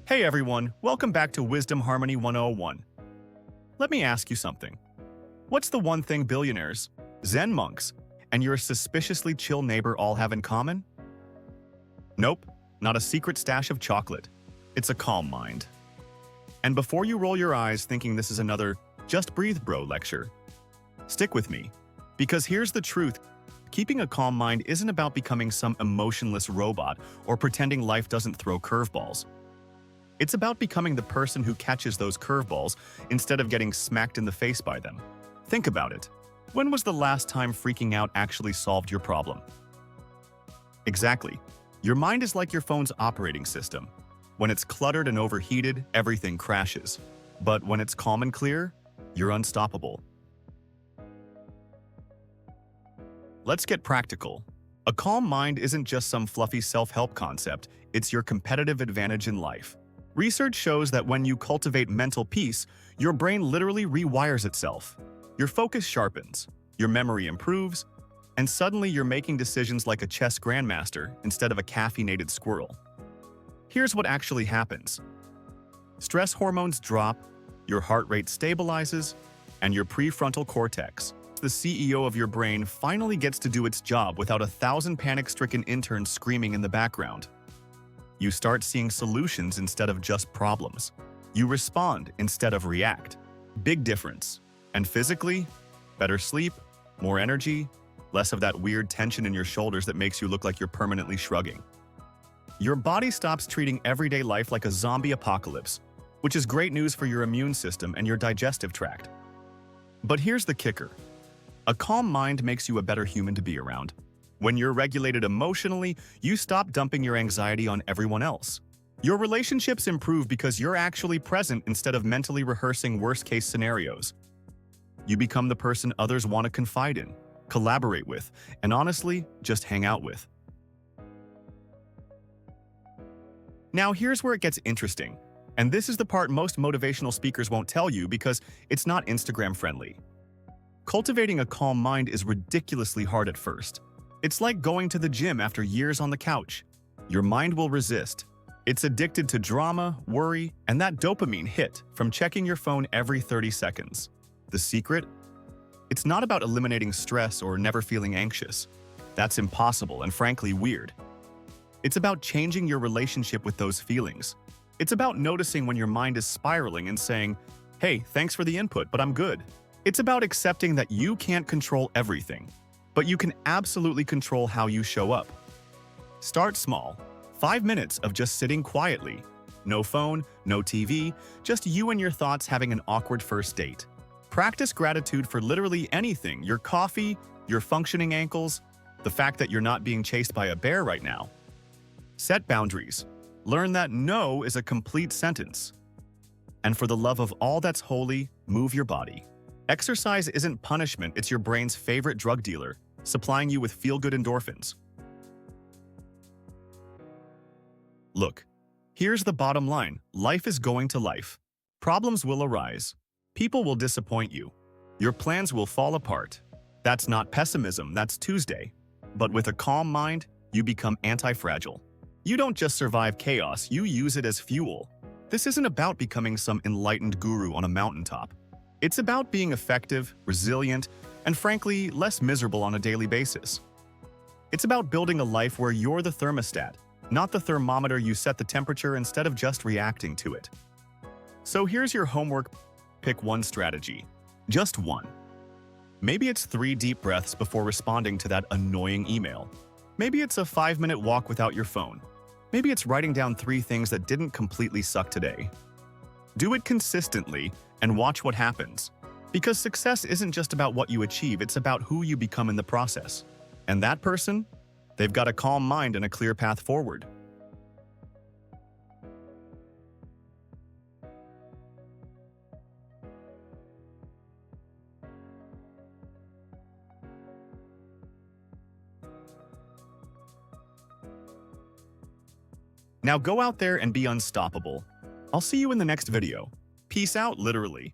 Hey everyone, welcome back to Wisdom Harmony 101. Let me ask you something. What's the one thing billionaires, Zen monks, and your suspiciously chill neighbor all have in common? Nope, not a secret stash of chocolate. It's a calm mind. And before you roll your eyes thinking this is another "just breathe bro" lecture, stick with me. Because here's the truth. Keeping a calm mind isn't about becoming some emotionless robot or pretending life doesn't throw curveballs. It's about becoming the person who catches those curveballs instead of getting smacked in the face by them. Think about it. When was the last time freaking out actually solved your problem? Exactly. Your mind is like your phone's operating system. When it's cluttered and overheated, everything crashes. But when it's calm and clear, you're unstoppable. Let's get practical. A calm mind isn't just some fluffy self-help concept, it's your competitive advantage in life. Research shows that when you cultivate mental peace, your brain literally rewires itself. Your focus sharpens, your memory improves, and suddenly you're making decisions like a chess grandmaster instead of a caffeinated squirrel. Here's what actually happens. Stress hormones drop, your heart rate stabilizes, and your prefrontal cortex, the CEO of your brain, finally gets to do its job without 1,000 panic-stricken interns screaming in the background. You start seeing solutions instead of just problems. You respond instead of react. Big difference. And physically, better sleep, more energy, less of that weird tension in your shoulders that makes you look like you're permanently shrugging. Your body stops treating everyday life like a zombie apocalypse, which is great news for your immune system and your digestive tract. But here's the kicker. A calm mind makes you a better human to be around. When you're regulated emotionally, you stop dumping your anxiety on everyone else. Your relationships improve because you're actually present instead of mentally rehearsing worst-case scenarios. You become the person others want to confide in, collaborate with, and honestly, just hang out with. Now here's where it gets interesting. And this is the part most motivational speakers won't tell you because it's not Instagram-friendly. Cultivating a calm mind is ridiculously hard at first. It's like going to the gym after years on the couch. Your mind will resist. It's addicted to drama, worry, and that dopamine hit from checking your phone every 30 seconds. The secret? It's not about eliminating stress or never feeling anxious. That's impossible and frankly weird. It's about changing your relationship with those feelings. It's about noticing when your mind is spiraling and saying, "Hey, thanks for the input, but I'm good." It's about accepting that you can't control everything, but you can absolutely control how you show up. Start small. 5 minutes of just sitting quietly. No phone, no TV, just you and your thoughts having an awkward first date. Practice gratitude for literally anything: your coffee, your functioning ankles, the fact that you're not being chased by a bear right now. Set boundaries. Learn that no is a complete sentence. And for the love of all that's holy, move your body. Exercise isn't punishment, it's your brain's favorite drug dealer, supplying you with feel-good endorphins. Look, here's the bottom line. Life is going to life. Problems will arise. People will disappoint you. Your plans will fall apart. That's not pessimism, that's Tuesday. But with a calm mind, you become anti-fragile. You don't just survive chaos, you use it as fuel. This isn't about becoming some enlightened guru on a mountaintop. It's about being effective, resilient, and frankly, less miserable on a daily basis. It's about building a life where you're the thermostat, not the thermometer. You set the temperature instead of just reacting to it. So here's your homework. Pick one strategy. Just one. Maybe it's 3 deep breaths before responding to that annoying email. Maybe it's a 5-minute walk without your phone. Maybe it's writing down 3 things that didn't completely suck today. Do it consistently and watch what happens. Because success isn't just about what you achieve, it's about who you become in the process. And that person? They've got a calm mind and a clear path forward. Now go out there and be unstoppable. I'll see you in the next video. Peace out, literally.